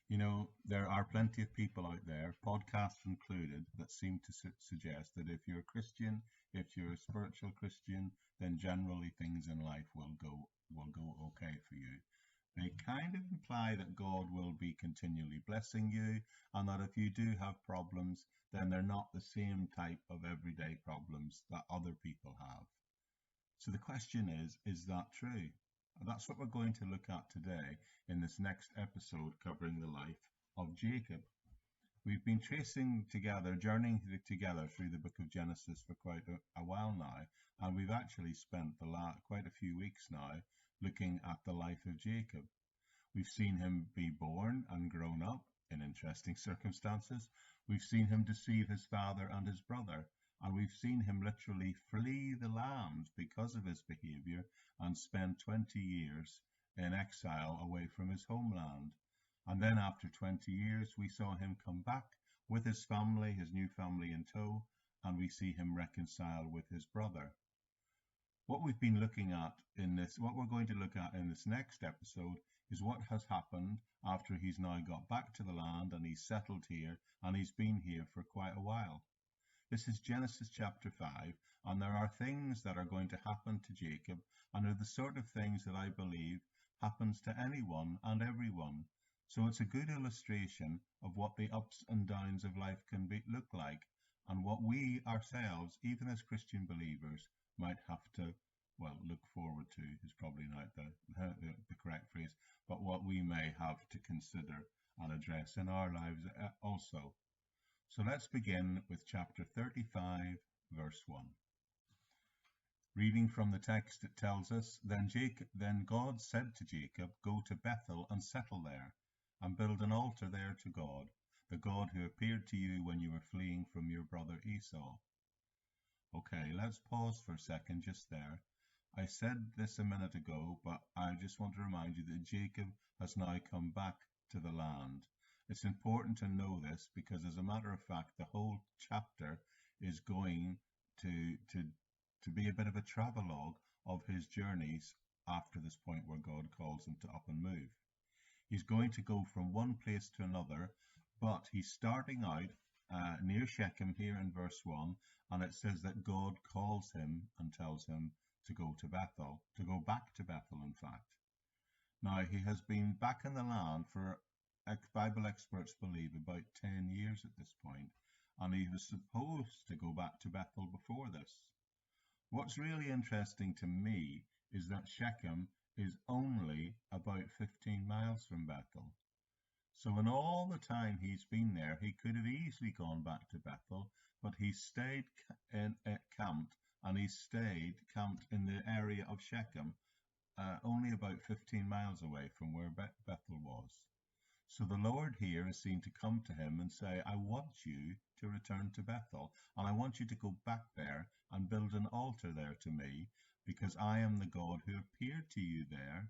You know, there are plenty of people out there, podcasts included, that seem to suggest that if you're a Christian, if you're a spiritual Christian, then generally things in life will go okay for you. They kind of imply that God will be continually blessing you, and that if you do have problems, then they're not the same type of everyday problems that other people have. So the question is that true? That's what we're going to look at today in this next episode covering the life of Jacob. We've been tracing together, journeying together through the book of Genesis for quite a while now, and we've actually spent quite a few weeks now looking at the life of Jacob. We've seen him be born and grown up in interesting circumstances. We've seen him deceive his father and his brother, and we've seen him literally flee the land because of his behavior and spend 20 years in exile away from his homeland. And then after 20 years, we saw him come back with his family, his new family in tow, and we see him reconcile with his brother. What we've been looking at what we're going to look at in this next episode is what has happened after he's now got back to the land and he's settled here and he's been here for quite a while. This is Genesis chapter 5, and there are things that are going to happen to Jacob, and are the sort of things that I believe happens to anyone and everyone. So it's a good illustration of what the ups and downs of life can look like, and what we ourselves, even as Christian believers, might have to, well, look forward to is probably not the correct phrase, but what we may have to consider and address in our lives also. So let's begin with chapter 35, verse 1. Reading from the text, it tells us, Then God said to Jacob, Go to Bethel and settle there, and build an altar there to God, the God who appeared to you when you were fleeing from your brother Esau. Okay, let's pause for a second just there. I said this a minute ago, but I just want to remind you that Jacob has now come back to the land. It's important to know this because, as a matter of fact, the whole chapter is going to be a bit of a travelogue of his journeys after this point where God calls him to up and move. He's going to go from one place to another, but he's starting out near Shechem here in verse 1, and it says that God calls him and tells him to go to Bethel, to go back to Bethel, in fact. Now, he has been back in the land for, Bible experts believe, about 10 years at this point, and he was supposed to go back to Bethel before this. What's really interesting to me is that Shechem is only about 15 miles from Bethel. So in all the time he's been there, he could have easily gone back to Bethel, but he stayed camped, and he stayed camped in the area of Shechem, only about 15 miles away from where Bethel was. So the Lord here is seen to come to him and say, I want you to return to Bethel, and I want you to go back there and build an altar there to me, because I am the God who appeared to you there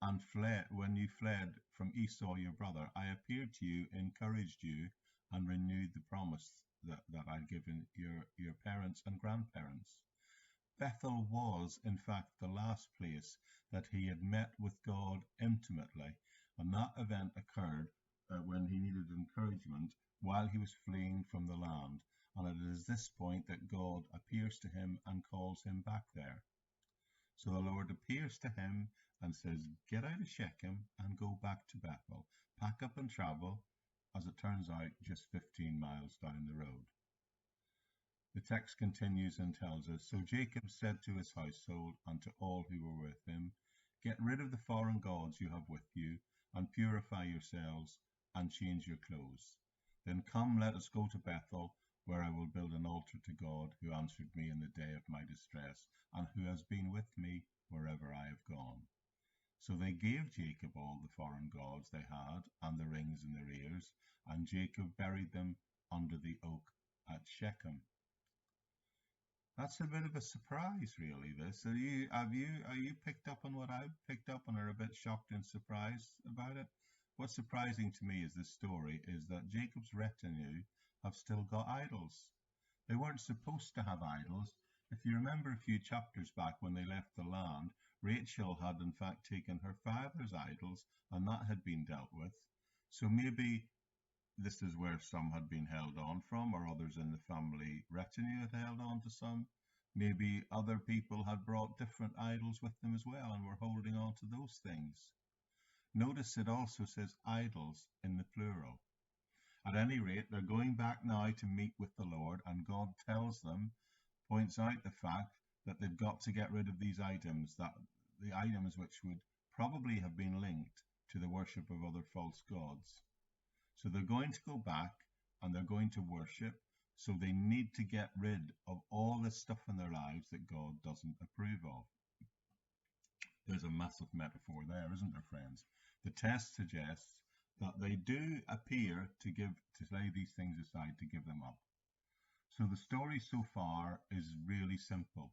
and fled when you fled from Esau your brother. I appeared to you, encouraged you, and renewed the promise that I'd given your parents and grandparents. Bethel was, in fact, the last place that he had met with God intimately, and that event occurred when he needed encouragement while he was fleeing from the land, and it is this point that God appears to him and calls him back there. So the Lord appears to him and says, Get out of Shechem and go back to Bethel. Pack up and travel, as it turns out, just 15 miles down the road. The text continues and tells us, So Jacob said to his household and to all who were with him, Get rid of the foreign gods you have with you, and purify yourselves, and change your clothes. Then come, let us go to Bethel, where I will build an altar to God, who answered me in the day of my distress, and who has been with me wherever I have gone. So they gave Jacob all the foreign gods they had, and the rings in their ears, and Jacob buried them under the oak at Shechem. That's a bit of a surprise, really. This are you picked up on what I've picked up and are a bit shocked and surprised about it? What's surprising to me is this story is that Jacob's retinue have still got idols. They weren't supposed to have idols. If you remember a few chapters back when they left the land, Rachel had in fact taken her father's idols, and that had been dealt with. So maybe this is where some had been held on from, or others in the family retinue had held on to some. Maybe other people had brought different idols with them as well and were holding on to those things. Notice it also says idols in the plural. At any rate, they're going back now to meet with the Lord, and God tells them, points out the fact that they've got to get rid of these items, that the items which would probably have been linked to the worship of other false gods. So they're going to go back and they're going to worship. So they need to get rid of all this stuff in their lives that God doesn't approve of. There's a massive metaphor there, isn't there, friends? The test suggests that they do appear to lay these things aside, to give them up. So the story so far is really simple.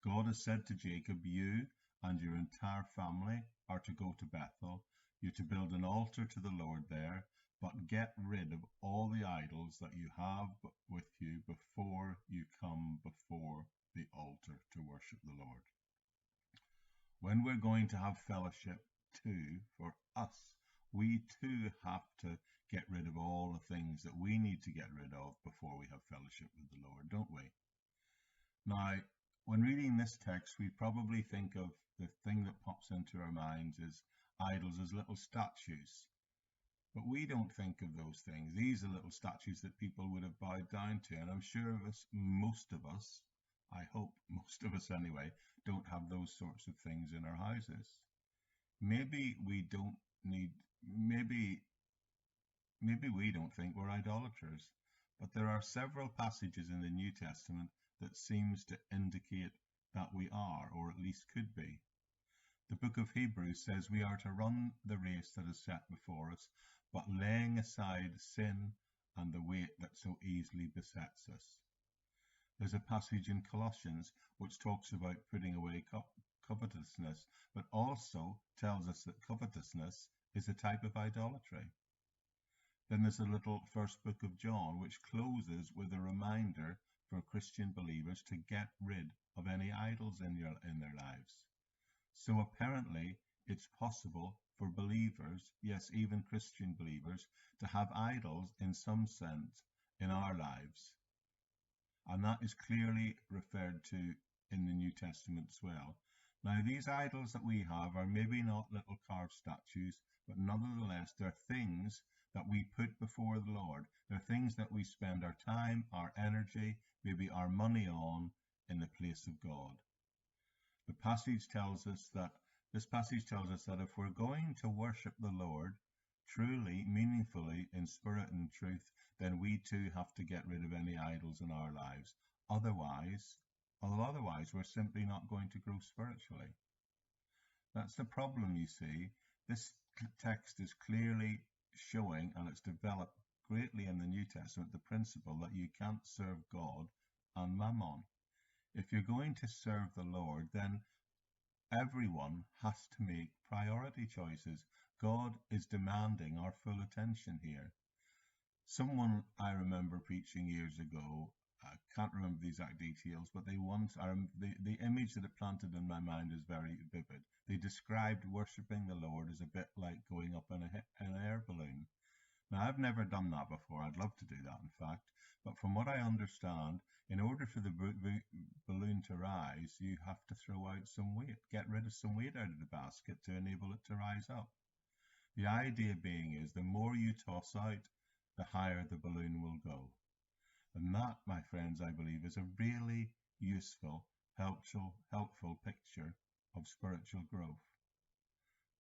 God has said to Jacob, you and your entire family are to go to Bethel. You're to build an altar to the Lord there, but get rid of all the idols that you have with you before you come before the altar to worship the Lord. When we're going to have fellowship too, for us, we too have to get rid of all the things that we need to get rid of before we have fellowship with the Lord, don't we? Now, when reading this text, we probably think of the thing that pops into our minds is idols as little statues. But we don't think of those things. These are little statues that people would have bowed down to. And I'm sure most of us, I hope most of us anyway, don't have those sorts of things in our houses. Maybe we don't need, maybe we don't think we're idolaters. But there are several passages in the New Testament that seems to indicate that we are, or at least could be. The book of Hebrews says we are to run the race that is set before us, but laying aside sin and the weight that so easily besets us. There's a passage in Colossians which talks about putting away covetousness, but also tells us that covetousness is a type of idolatry. Then there's a little first book of John which closes with a reminder for Christian believers to get rid of any idols in their lives. So apparently it's possible for believers, yes, even Christian believers, to have idols in some sense in our lives. And that is clearly referred to in the New Testament as well. Now, these idols that we have are maybe not little carved statues, but nonetheless, they're things that we put before the Lord. They're things that we spend our time, our energy, maybe our money on in the place of God. This passage tells us that if we're going to worship the Lord truly, meaningfully, in spirit and truth, then we too have to get rid of any idols in our lives. Otherwise, we're simply not going to grow spiritually. That's the problem, you see. This text is clearly showing, and it's developed greatly in the New Testament, the principle that you can't serve God and mammon. If you're going to serve the Lord, then everyone has to make priority choices. God is demanding our full attention here. Someone I remember preaching years ago, I can't remember the exact details, but the image that it planted in my mind is very vivid. They described worshipping the Lord as a bit like going up in an air balloon. Now, I've never done that before. I'd love to do that, in fact. But from what I understand, in order for the balloon to rise, you have to throw out some weight, get rid of some weight out of the basket to enable it to rise up. The idea being is the more you toss out, the higher the balloon will go. And that, my friends, I believe, is a really useful, helpful picture of spiritual growth.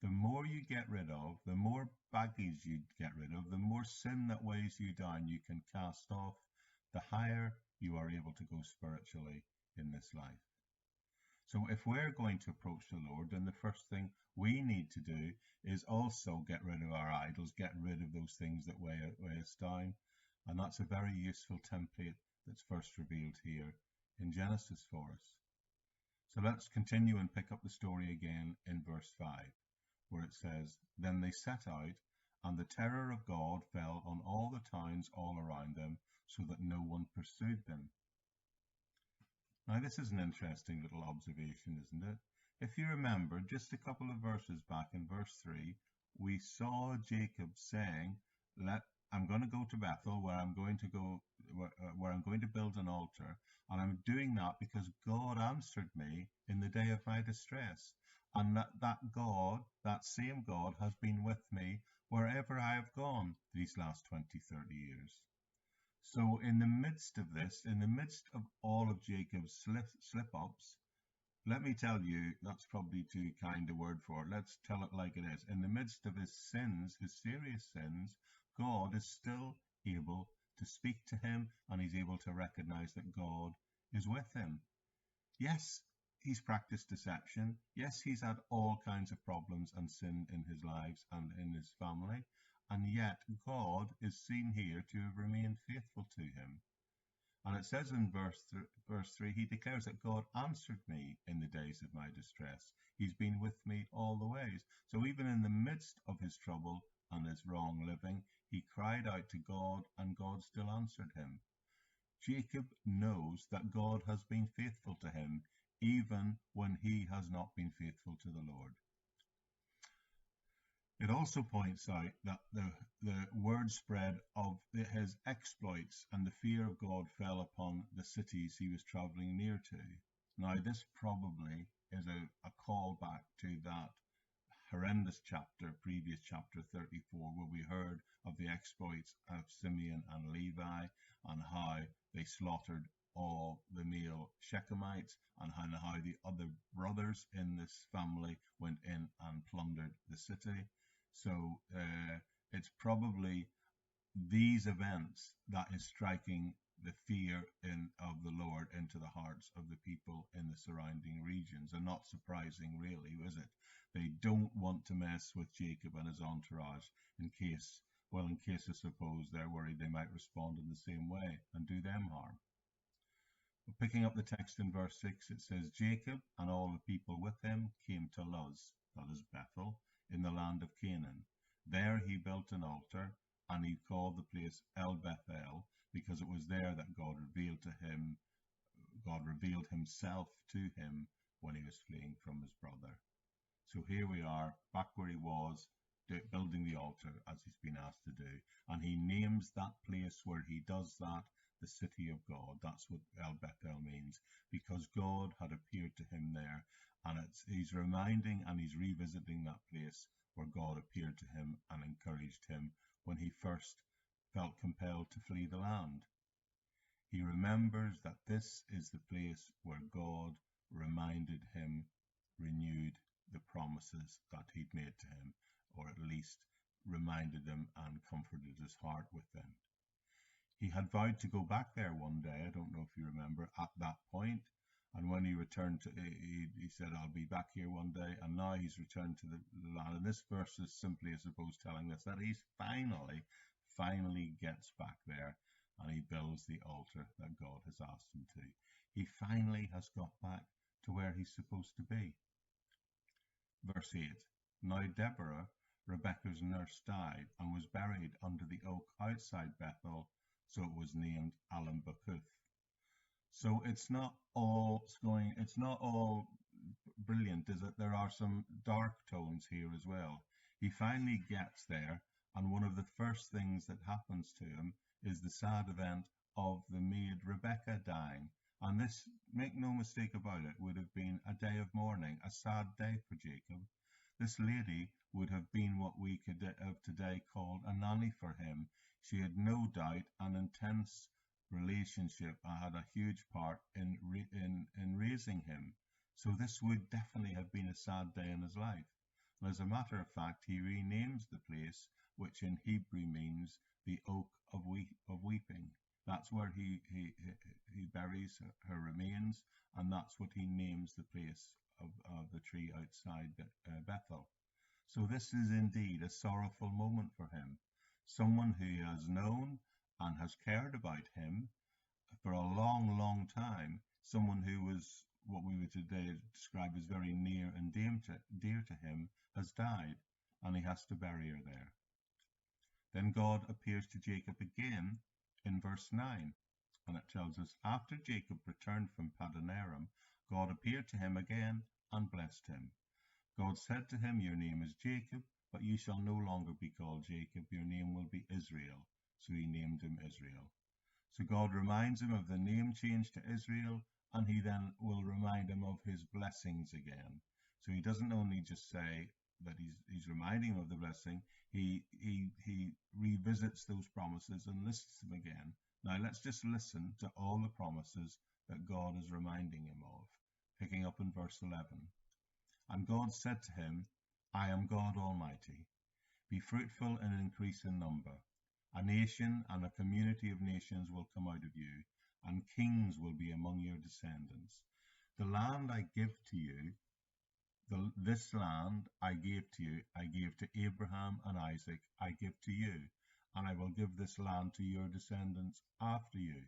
The more you get rid of, the more baggage you get rid of, the more sin that weighs you down you can cast off, the higher you are able to go spiritually in this life. So if we're going to approach the Lord, then the first thing we need to do is also get rid of our idols, get rid of those things that weigh us down. And that's a very useful template that's first revealed here in Genesis for us. So let's continue and pick up the story again in verse 5, where it says, Then they set out, and the terror of God fell on all the towns all around them, so that no one pursued them. Now, this is an interesting little observation, isn't it? If you remember, just a couple of verses back in verse 3, we saw Jacob saying I'm going to go to Bethel, where I'm going to go, where I'm going to build an altar, and I'm doing that because God answered me in the day of my distress, and that God, that same God, has been with me wherever I have gone these last 20, 30 years. So in the midst of this, in the midst of all of Jacob's slip-ups, let me tell you, that's probably too kind a word for it. Let's tell it like it is. In the midst of his sins, his serious sins, God is still able to speak to him, and he's able to recognize that God is with him. Yes, he's practiced deception. Yes, he's had all kinds of problems and sin in his lives and in his family. And yet God is seen here to have remained faithful to him. And it says in verse 3, he declares that God answered me in the days of my distress. He's been with me all the ways. So even in the midst of his trouble and his wrong living, he cried out to God, and God still answered him. Jacob knows that God has been faithful to him, even when he has not been faithful to the Lord. It also points out that the word spread of his exploits, and the fear of God fell upon the cities he was traveling near to. Now, this probably is a callback to that horrendous chapter, previous chapter 34, where we heard of the exploits of Simeon and Levi, and how they slaughtered all the male Shechemites, and how the other brothers in this family went in and plundered the city. So it's probably these events that is striking the fear of the Lord into the hearts of the people in the surrounding regions. And not surprising, really, is it? They don't want to mess with Jacob and his entourage in case I suppose they're worried they might respond in the same way and do them harm. Picking up the text in verse 6, it says, Jacob and all the people with him came to Luz, that is Bethel, in the land of Canaan. There he built an altar, and he called the place El Bethel, because it was there that God revealed himself to him when he was fleeing from his brother. So here we are, back where he was, building the altar as he's been asked to do. And he names that place where he does that the city of God. That's what El Bethel means, because God had appeared to him there. And he's reminding and he's revisiting that place where God appeared to him and encouraged him when he first felt compelled to flee the land. He remembers that this is the place where God reminded him, renewed the promises that he'd made to him, or at least reminded them and comforted his heart with them. He had vowed to go back there one day, I don't know if you remember, at that point. And when he returned he said, I'll be back here one day. And now he's returned to the land. And this verse is simply, I suppose, telling us that he's finally gets back there, and he builds the altar that God has asked him to. He finally has got back to where he's supposed to be. Verse 8, Now Deborah, Rebekah's nurse, died and was buried under the oak outside Bethel, so it was named Alam-Bakuth. So it's not all brilliant, is it? There are some dark tones here as well. He finally gets there, and one of the first things that happens to him is the sad event of the maid Rebekah dying. And this, make no mistake about it, would have been a day of mourning, a sad day for Jacob. This lady would have been what we could have today called a nanny for him. She had no doubt an intense relationship and had a huge part in raising him. So this would definitely have been a sad day in his life. And as a matter of fact, he renames the place, which in Hebrew means the oak of weeping. That's where he buries her remains, and that's what he names the place of the tree outside Bethel. So this is indeed a sorrowful moment for him. Someone who has known and has cared about him for a long, long time, someone who was what we would today describe as very near and dear to him, has died, and he has to bury her there. Then God appears to Jacob again in verse 9, and it tells us, After Jacob returned from Paddan Aram, God appeared to him again and blessed him. God said to him, Your name is Jacob, but you shall no longer be called Jacob, your name will be Israel. So he named him Israel. So God reminds him of the name change to Israel, and he then will remind him of his blessings again. So he doesn't only just say that he's reminding him of the blessing, he revisits those promises and lists them again. Now let's just listen to all the promises that God is reminding him of, picking up in verse 11. And God said to him, I am God Almighty. Be fruitful and increase in number. A nation and a community of nations will come out of you, and kings will be among your descendants. The land I give to you, this land I gave to you, I gave to Abraham and Isaac, I give to you, and I will give this land to your descendants after you.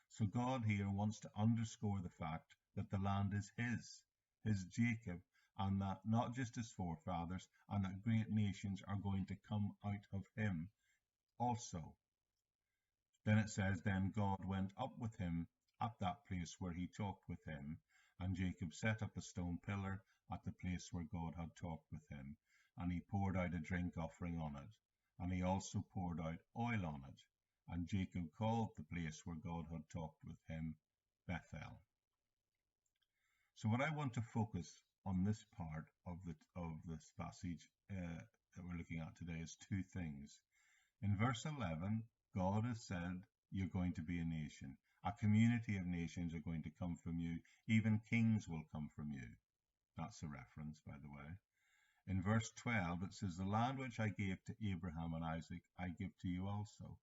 So God here wants to underscore the fact that the land is his Jacob, and that not just his forefathers, and that great nations are going to come out of him also. Then it says, then God went up with him at that place where he talked with him, and Jacob set up a stone pillar at the place where God had talked with him, and he poured out a drink offering on it, and he also poured out oil on it, and Jacob called the place where God had talked with him Bethel. So what I want to focus on this part of this passage that we're looking at today is two things. In verse 11, God has said, you're going to be a nation. A community of nations are going to come from you. Even kings will come from you. That's a reference, by the way. In verse 12, it says, the land which I gave to Abraham and Isaac, I give to you also.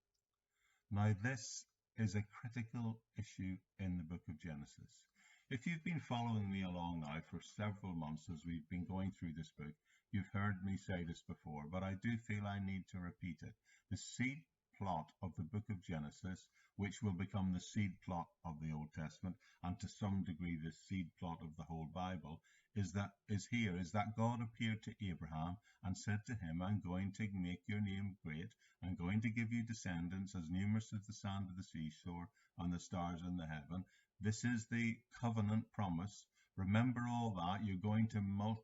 Now, this is a critical issue in the book of Genesis. If you've been following me along now for several months as we've been going through this book, you've heard me say this before, but I do feel I need to repeat it. The seed plot of the book of Genesis, which will become the seed plot of the Old Testament, and to some degree the seed plot of the whole Bible, is that God appeared to Abraham and said to him, I'm going to make your name great. I'm going to give you descendants as numerous as the sand of the seashore and the stars in the heaven. This is the covenant promise. Remember all that. You're going to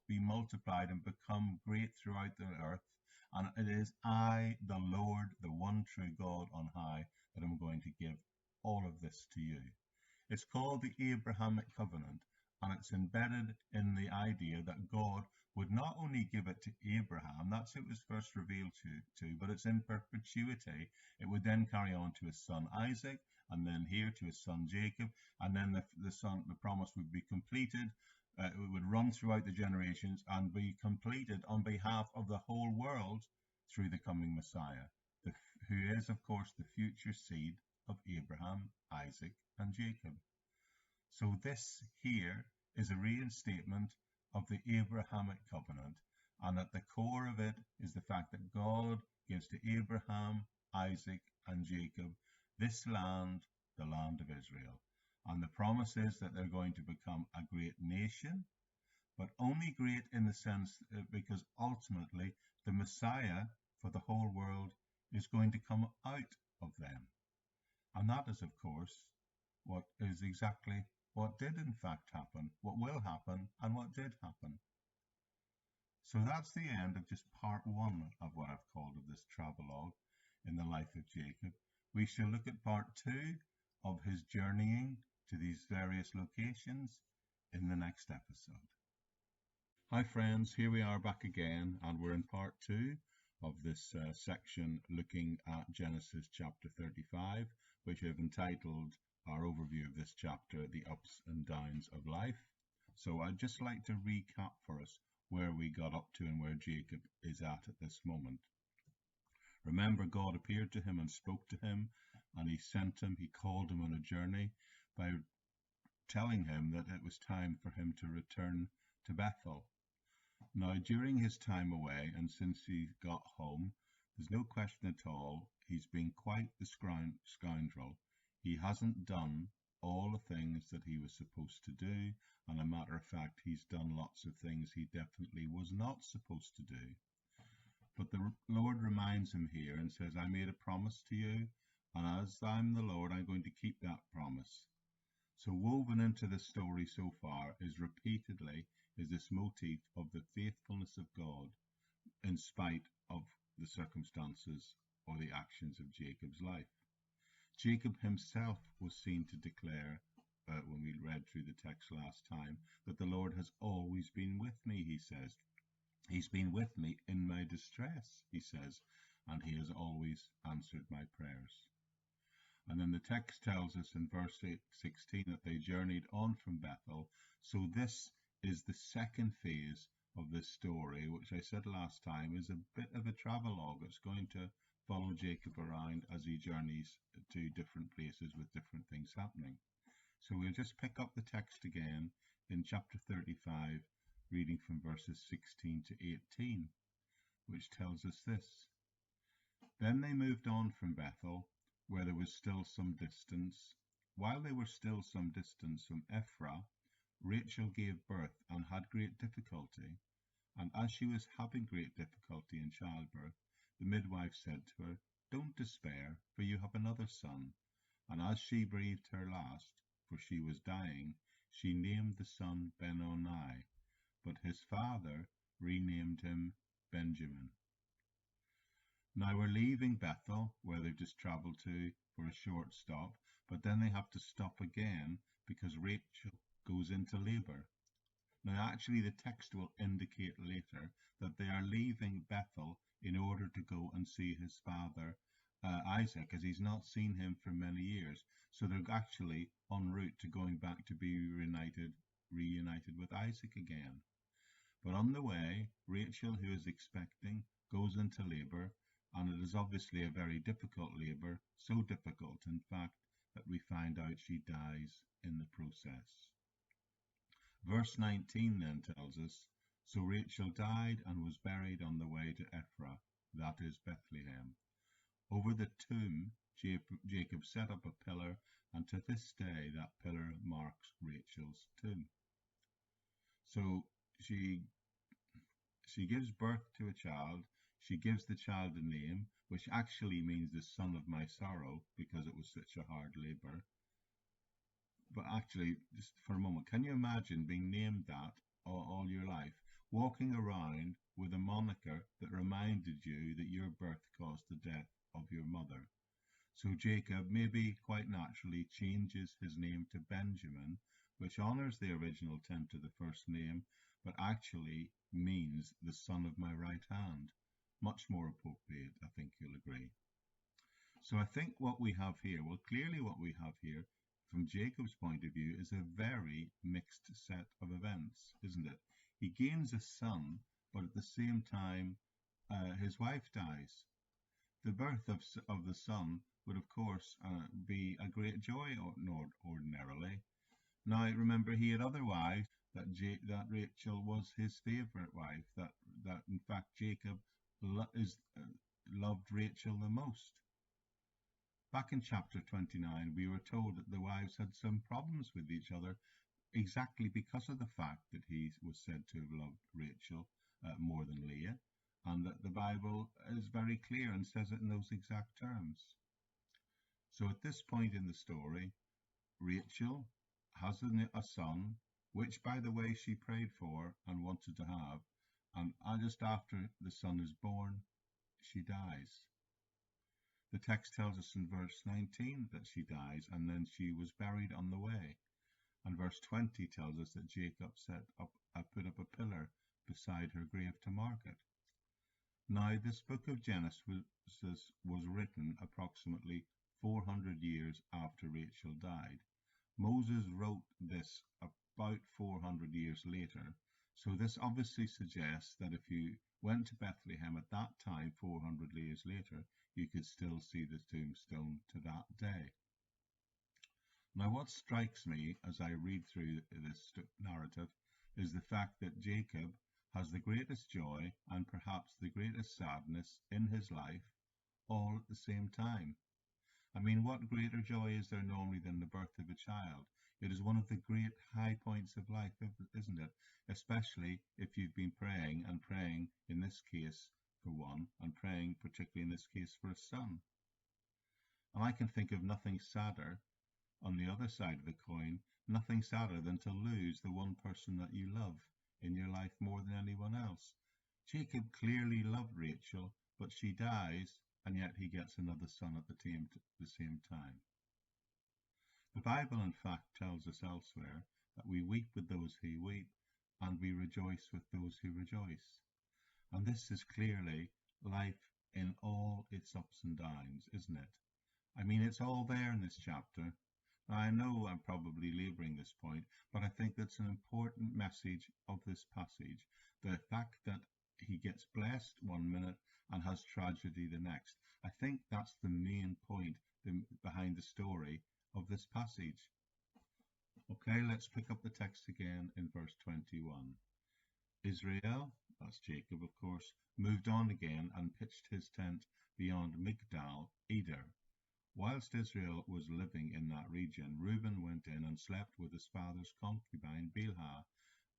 be multiplied and become great throughout the earth. And it is I, the Lord, the one true God on high, that I'm going to give all of this to you. It's called the Abrahamic covenant, and it's embedded in the idea that God would not only give it to Abraham, that's who it was first revealed to, but it's in perpetuity. It would then carry on to his son Isaac, and then here to his son Jacob, and then the promise would be completed. It would run throughout the generations and be completed on behalf of the whole world through the coming Messiah, who is, of course, the future seed of Abraham, Isaac, and Jacob. So this here is a reinstatement of the Abrahamic covenant, and at the core of it is the fact that God gives to Abraham, Isaac, and Jacob this land, the land of Israel. And the promise is that they're going to become a great nation, but only great in the sense because ultimately the Messiah for the whole world is going to come out of them. And that is, of course, what is exactly what did in fact happen, what will happen, and what did happen. So that's the end of just part one of what I've called of this travelogue in the life of Jacob. We shall look at part two of his journeying to these various locations in the next episode. Hi friends, here we are back again, and we're in part two of this section looking at Genesis chapter 35, which I've entitled our overview of this chapter, The Ups and Downs of Life. So I'd just like to recap for us where we got up to and where Jacob is at this moment. Remember, God appeared to him and spoke to him, and he called him on a journey by telling him that it was time for him to return to Bethel. Now, during his time away, and since he got home, there's no question at all, he's been quite the scoundrel. He hasn't done all the things that he was supposed to do, and a matter of fact, he's done lots of things he definitely was not supposed to do. But the Lord reminds him here and says, I made a promise to you, and as I'm the Lord, I'm going to keep that promise. So woven into the story so far is repeatedly this motif of the faithfulness of God. in spite of the circumstances or the actions of Jacob's life. Jacob himself was seen to declare, when we read through the text last time, that the Lord has always been with me, he says. He's been with me in my distress, he says, and he has always answered my prayers. And then the text tells us in verse 16 that they journeyed on from Bethel. So this is the second phase of this story, which I said last time is a bit of a travelogue. It's going to follow Jacob around as he journeys to different places with different things happening. So we'll just pick up the text again in chapter 35, reading from verses 16 to 18, which tells us this. Then they moved on from Bethel, where there was still some distance. While they were still some distance from Ephraim, Rachel gave birth and had great difficulty. And as she was having great difficulty in childbirth, the midwife said to her, "Don't despair, for you have another son." And as she breathed her last, for she was dying, she named the son Ben-Oni, but his father renamed him Benjamin. Now we're leaving Bethel, where they've just travelled to for a short stop, but then they have to stop again because Rachel goes into labour. Now actually the text will indicate later that they are leaving Bethel in order to go and see his father Isaac, as he's not seen him for many years. So they're actually en route to going back to be reunited with Isaac again. But on the way, Rachel, who is expecting, goes into labour, and it is obviously a very difficult labour, so difficult, in fact, that we find out she dies in the process. Verse 19 then tells us, so Rachel died and was buried on the way to Ephraim, that is Bethlehem. Over the tomb, Jacob set up a pillar, and to this day that pillar marks Rachel's tomb. So she gives birth to a child. She gives the child a name, which actually means the son of my sorrow, because it was such a hard labour. But actually, just for a moment, can you imagine being named that all your life, walking around with a moniker that reminded you that your birth caused the death of your mother? So Jacob, maybe quite naturally, changes his name to Benjamin, which honours the original attempt of the first name, but actually means the son of my right hand. Much more appropriate, I think you'll agree. So I think what we have here, well, clearly what we have here, from Jacob's point of view, is a very mixed set of events, isn't it? He gains a son, but at the same time, his wife dies. The birth of the son would, of course, be a great joy ordinarily. Now, remember, he had other wives, that Rachel was his favourite wife, that in fact Jacob loved Rachel the most. Back in chapter 29, we were told that the wives had some problems with each other, exactly because of the fact that he was said to have loved Rachel more than Leah, and that the Bible is very clear and says it in those exact terms. So at this point in the story, Rachel has a son, which, by the way, she prayed for and wanted to have, and just after the son is born, she dies. The text tells us in verse 19 that she dies, and then she was buried on the way. And verse 20 tells us that Jacob put up a pillar beside her grave to mark it. Now, this book of Genesis was written approximately 400 years after Rachel died. Moses wrote this about 400 years later, so this obviously suggests that if you went to Bethlehem at that time, 400 years later, you could still see the tombstone to that day. Now, what strikes me as I read through this narrative is the fact that Jacob has the greatest joy and perhaps the greatest sadness in his life all at the same time. I mean, what greater joy is there normally than the birth of a child? It is one of the great high points of life, isn't it? Especially if you've been praying and praying in this case for one, and praying particularly in this case for a son. And I can think of nothing sadder on the other side of the coin, nothing sadder than to lose the one person that you love in your life more than anyone else. Jacob clearly loved Rachel, but she dies, and yet he gets another son at the same time. The Bible, in fact, tells us elsewhere that we weep with those who weep, and we rejoice with those who rejoice. And this is clearly life in all its ups and downs, isn't it? I mean, it's all there in this chapter. I know I'm probably labouring this point, but I think that's an important message of this passage. The fact that he gets blessed one minute and has tragedy the next. I think that's the main point behind the story of this passage. Okay, let's pick up the text again in verse 21. Israel, that's Jacob of course, moved on again and pitched his tent beyond Migdal Eder. Whilst Israel was living in that region, Reuben went in and slept with his father's concubine Bilhah,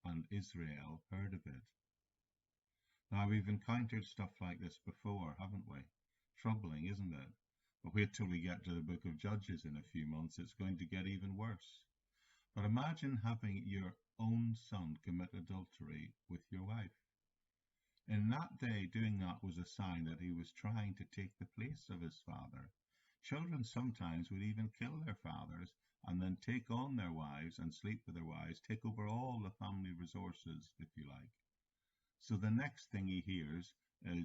and Israel heard of it. Now, we've encountered stuff like this before, haven't we? Troubling, isn't it? But wait till we get to the book of Judges in a few months, it's going to get even worse. But imagine having your own son commit adultery with your wife. In that day, doing that was a sign that he was trying to take the place of his father. Children sometimes would even kill their fathers and then take on their wives and sleep with their wives, take over all the family resources, if you like. So the next thing he hears,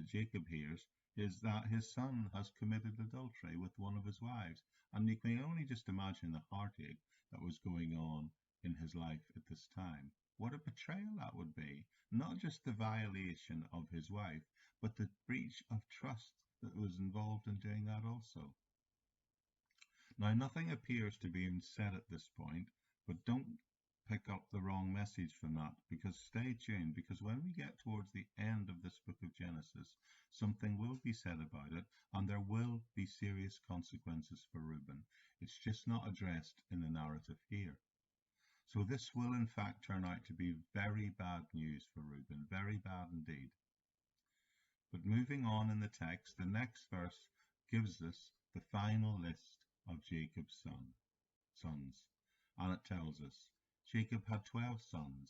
Jacob hears, is that his son has committed adultery with one of his wives. And you can only just imagine the heartache that was going on in his life at this time. What a betrayal that would be. Not just the violation of his wife, but the breach of trust that was involved in doing that also. Now, nothing appears to be said at this point, but don't pick up the wrong message from that, because stay tuned, because when we get towards the end of this book of Genesis, something will be said about it, and there will be serious consequences for Reuben. It's just not addressed in the narrative here. So this will in fact turn out to be very bad news for Reuben, very bad indeed. But moving on in the text, the next verse gives us the final list of Jacob's sons, and it tells us, Jacob had 12 sons.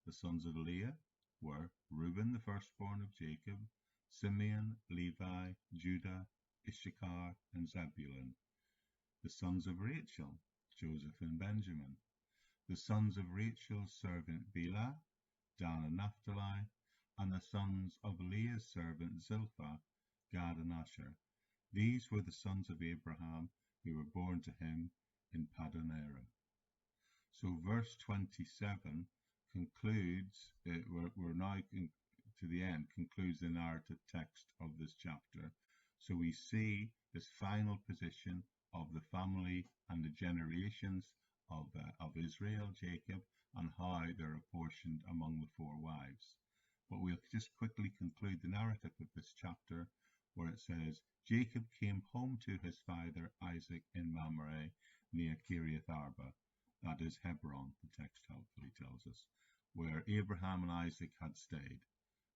The sons of Leah were Reuben, the firstborn of Jacob, Simeon, Levi, Judah, Issachar, and Zebulun. The sons of Rachel, Joseph and Benjamin. The sons of Rachel's servant Bilhah, Dan and Naphtali, and the sons of Leah's servant Zilpah, Gad and Asher. These were the sons of Abraham who were born to him in Paddan-aram. So verse 27 concludes, we're now to the end, concludes the narrative text of this chapter. So we see this final position of the family and the generations of Israel, Jacob, and how they're apportioned among the 4 wives. But we'll just quickly conclude the narrative of this chapter, where it says, Jacob came home to his father Isaac in Mamre near Kiriath Arba. That is Hebron, the text helpfully tells us, where Abraham and Isaac had stayed.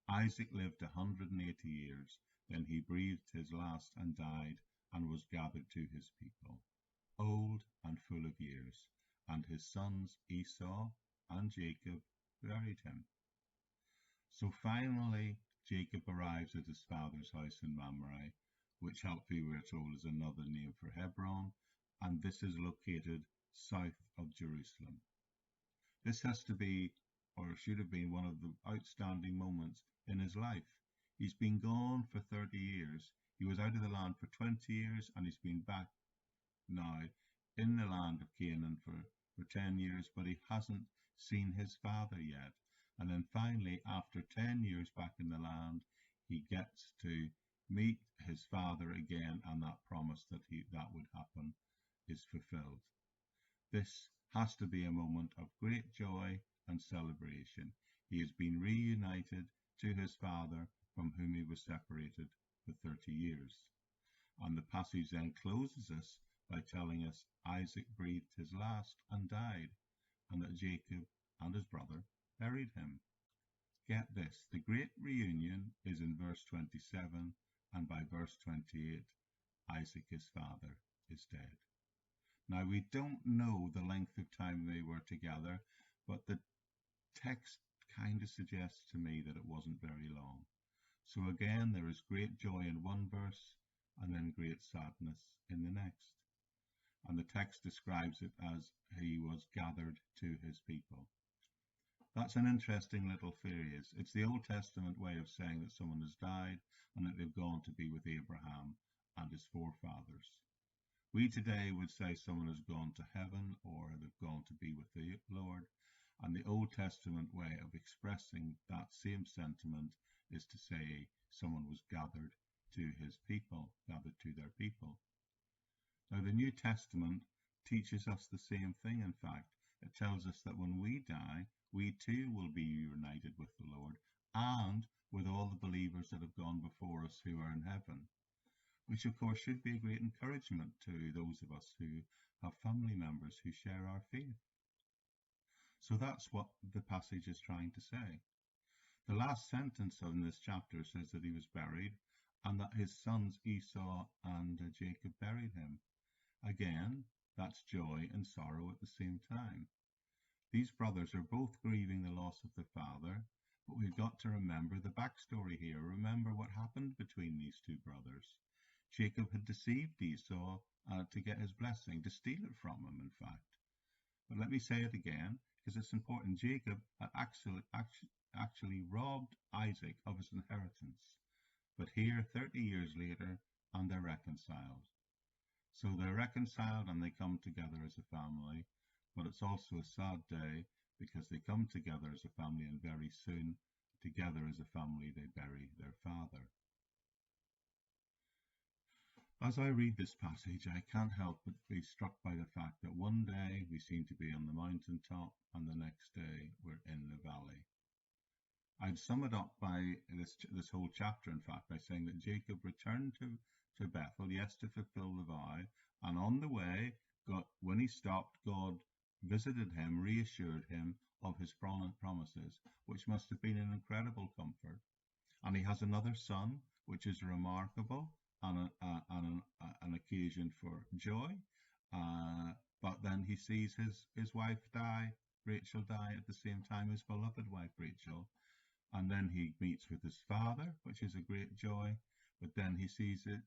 Isaac lived 180 years, then he breathed his last and died, and was gathered to his people, old and full of years, and his sons Esau and Jacob buried him. So finally, Jacob arrives at his father's house in Mamre, which helpfully we're told is another name for Hebron, and this is located south of Jerusalem. This has to be, or should have been, one of the outstanding moments in his life. He's been gone for 30 years. He was out of the land for 20 years, and he's been back now in the land of Canaan for 10 years, but he hasn't seen his father yet. And then finally, after 10 years back in the land, he gets to meet his father again, and that promise that would happen is fulfilled. This has to be a moment of great joy and celebration. He has been reunited to his father, from whom he was separated for 30 years. And the passage then closes us by telling us Isaac breathed his last and died, and that Jacob and his brother buried him. Get this, the great reunion is in verse 27, and by verse 28, Isaac, his father, is dead. Now, we don't know the length of time they were together, but the text kind of suggests to me that it wasn't very long. So again, there is great joy in one verse and then great sadness in the next. And the text describes it as he was gathered to his people. That's an interesting little phrase. It's the Old Testament way of saying that someone has died and that they've gone to be with Abraham and his forefathers. We today would say someone has gone to heaven or they've gone to be with the Lord. And the Old Testament way of expressing that same sentiment is to say someone was gathered to his people, gathered to their people. Now, the New Testament teaches us the same thing, in fact. It tells us that when we die, we too will be united with the Lord and with all the believers that have gone before us who are in heaven, which of course should be a great encouragement to those of us who have family members who share our faith. So that's what the passage is trying to say. The last sentence in this chapter says that he was buried and that his sons Esau and Jacob buried him. Again, that's joy and sorrow at the same time. These brothers are both grieving the loss of the father, but we've got to remember the backstory here. Remember what happened between these two brothers. Jacob had deceived Esau to get his blessing, to steal it from him, in fact. But let me say it again, because it's important. Jacob had actually robbed Isaac of his inheritance. But here, 30 years later, and they're reconciled. So they're reconciled and they come together as a family. But it's also a sad day because they come together as a family and very soon, together as a family, they bury their father. As I read this passage, I can't help but be struck by the fact that one day we seem to be on the mountaintop and the next day we're in the valley. I'd sum it up by this whole chapter, in fact, by saying that Jacob returned to Bethel, yes, to fulfill the vow, and on the way, when he stopped, God visited him, reassured him of his promises, which must have been an incredible comfort. And he has another son, which is remarkable and an occasion for joy. But then he sees his wife die, Rachel die at the same time, his beloved wife Rachel. And then he meets with his father, which is a great joy. But then he sees it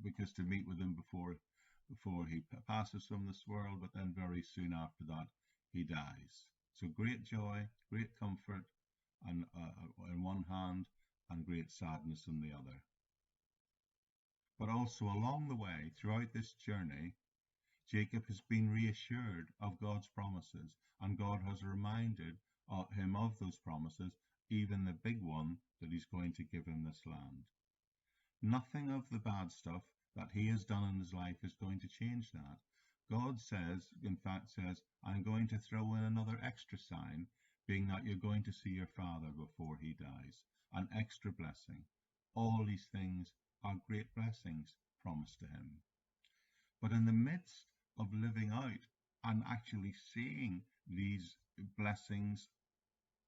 because to meet with him before he passes from this world, but then very soon after that, he dies. So great joy, great comfort on one hand, and great sadness on the other. But also along the way, throughout this journey, Jacob has been reassured of God's promises, and God has reminded him of those promises, even the big one that he's going to give him this land. Nothing of the bad stuff that he has done in his life is going to change that. God says, in fact says, I'm going to throw in another extra sign, being that you're going to see your father before he dies. An extra blessing. All these things are great blessings promised to him. But in the midst of living out and actually seeing these blessings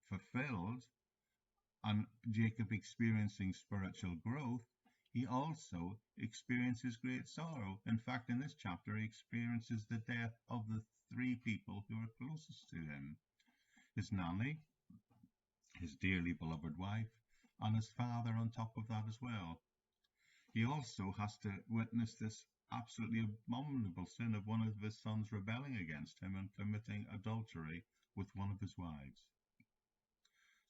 fulfilled, and Jacob experiencing spiritual growth, he also experiences great sorrow. In fact, in this chapter, he experiences the death of the three people who are closest to him. His nanny, his dearly beloved wife, and his father on top of that as well. He also has to witness this absolutely abominable sin of one of his sons rebelling against him and committing adultery with one of his wives.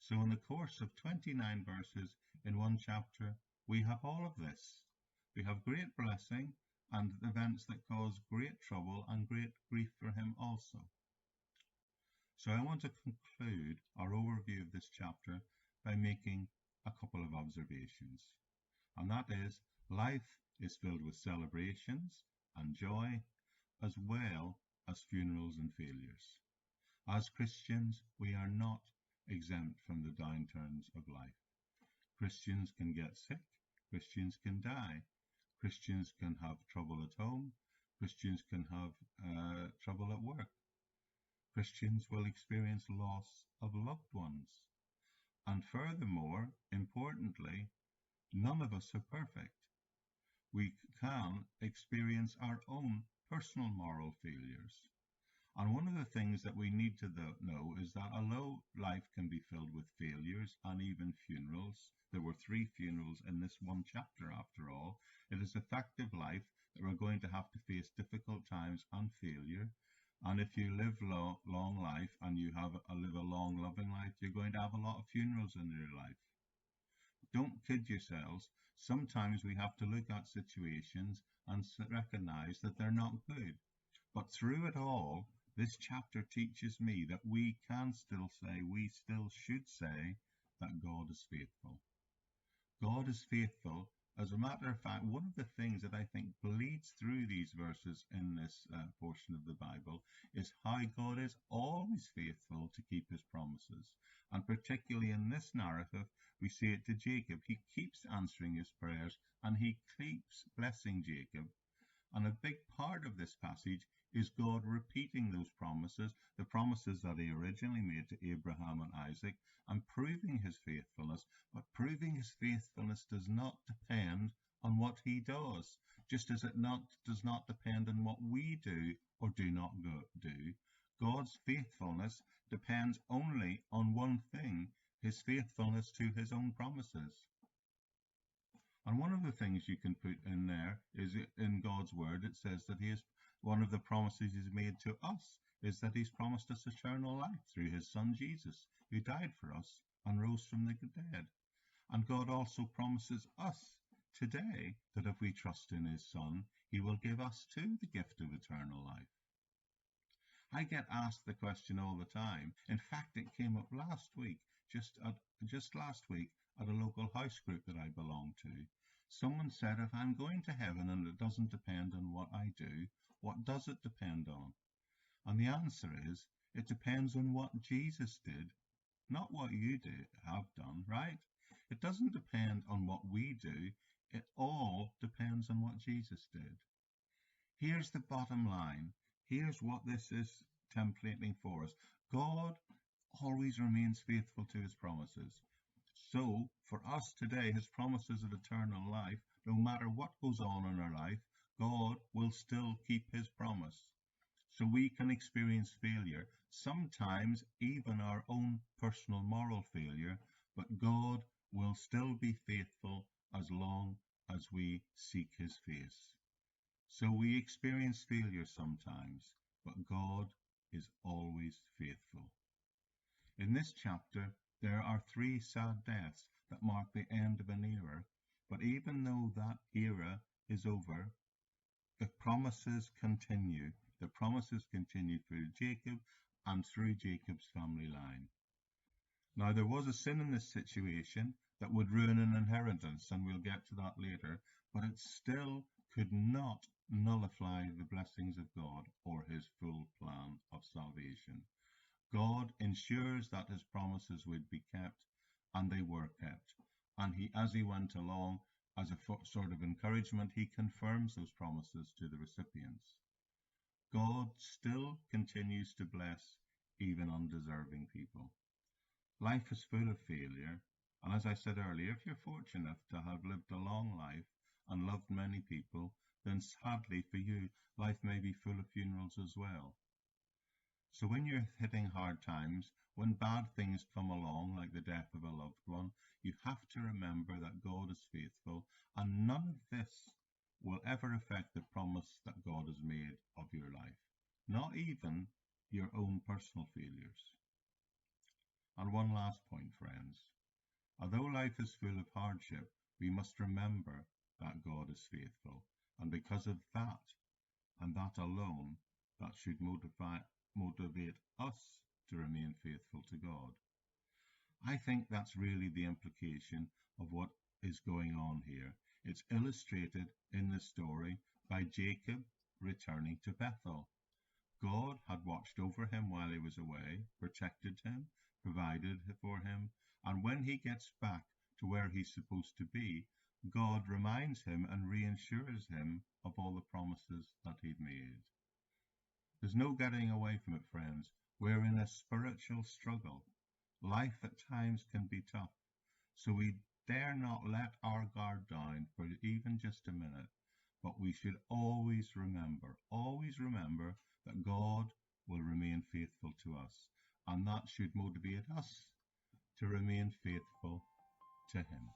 So in the course of 29 verses in one chapter, we have all of this. We have great blessing and events that cause great trouble and great grief for him also. So I want to conclude our overview of this chapter by making a couple of observations. And that is, life is filled with celebrations and joy, as well as funerals and failures. As Christians, we are not exempt from the downturns of life. Christians can get sick, Christians can die, Christians can have trouble at home, Christians can have trouble at work. Christians will experience loss of loved ones. And furthermore, importantly, none of us are perfect. We can experience our own personal moral failures. And one of the things that we need to know is that although life can be filled with failures and even funerals, the or 3 funerals in this one chapter after all. It is a fact of life that we're going to have to face difficult times and failure. And if you live long life and you live a long, loving life, you're going to have a lot of funerals in your life. Don't kid yourselves. Sometimes we have to look at situations and recognize that they're not good. But through it all, this chapter teaches me that we still should say that God is faithful. God is faithful. As a matter of fact, one of the things that I think bleeds through these verses in this portion of the Bible is how God is always faithful to keep his promises. And particularly in this narrative, we see it to Jacob. He keeps answering his prayers and he keeps blessing Jacob. And a big part of this passage is God repeating those promises, the promises that he originally made to Abraham and Isaac, and proving his faithfulness. But proving his faithfulness does not depend on what he does, just as it does not depend on what we do or do not do. God's faithfulness depends only on one thing, his faithfulness to his own promises. And one of the things you can put in there is in God's word, it says that one of the promises he's made to us is that he's promised us eternal life through his son Jesus, who died for us and rose from the dead. And God also promises us today that if we trust in his son, he will give us too the gift of eternal life. I get asked the question all the time. In fact, it came up last week, just last week, at a local house group that I belong to. Someone said, if I'm going to heaven and it doesn't depend on what I do, what does it depend on? And the answer is, it depends on what Jesus did, not what you have done, right? It doesn't depend on what we do. It all depends on what Jesus did. Here's the bottom line. Here's what this is templating for us. God always remains faithful to his promises. So, for us today, his promises of eternal life, no matter what goes on in our life, God will still keep his promise. So we can experience failure, sometimes even our own personal moral failure, but God will still be faithful as long as we seek his face. So we experience failure sometimes, but God is always faithful. In this chapter, there are 3 sad deaths that mark the end of an era, but even though that era is over, the promises continue. The promises continue through Jacob and through Jacob's family line. Now, there was a sin in this situation that would ruin an inheritance, and we'll get to that later, but it still could not nullify the blessings of God or his full plan of salvation. God ensures that his promises would be kept, and they were kept. And as he went along, as a sort of encouragement, he confirms those promises to the recipients. God still continues to bless even undeserving people. Life is full of failure, and as I said earlier, if you're fortunate to have lived a long life and loved many people, then sadly for you, life may be full of funerals as well. So when you're hitting hard times, when bad things come along, like the death of a loved one, you have to remember that God is faithful, and none of this will ever affect the promise that God has made of your life, not even your own personal failures. And one last point, friends. Although life is full of hardship, we must remember that God is faithful, and because of that, and that alone, that should motivate us to remain faithful to God. I think that's really the implication of what is going on here. It's illustrated in the story by Jacob returning to Bethel. God had watched over him while he was away, protected him, provided for him, and when he gets back to where he's supposed to be, God reminds him and reassures him of all the promises that he'd made. There's no getting away from it, friends. We're in a spiritual struggle. Life at times can be tough, so we dare not let our guard down for even just a minute. But we should always remember that God will remain faithful to us, and that should motivate us to remain faithful to him.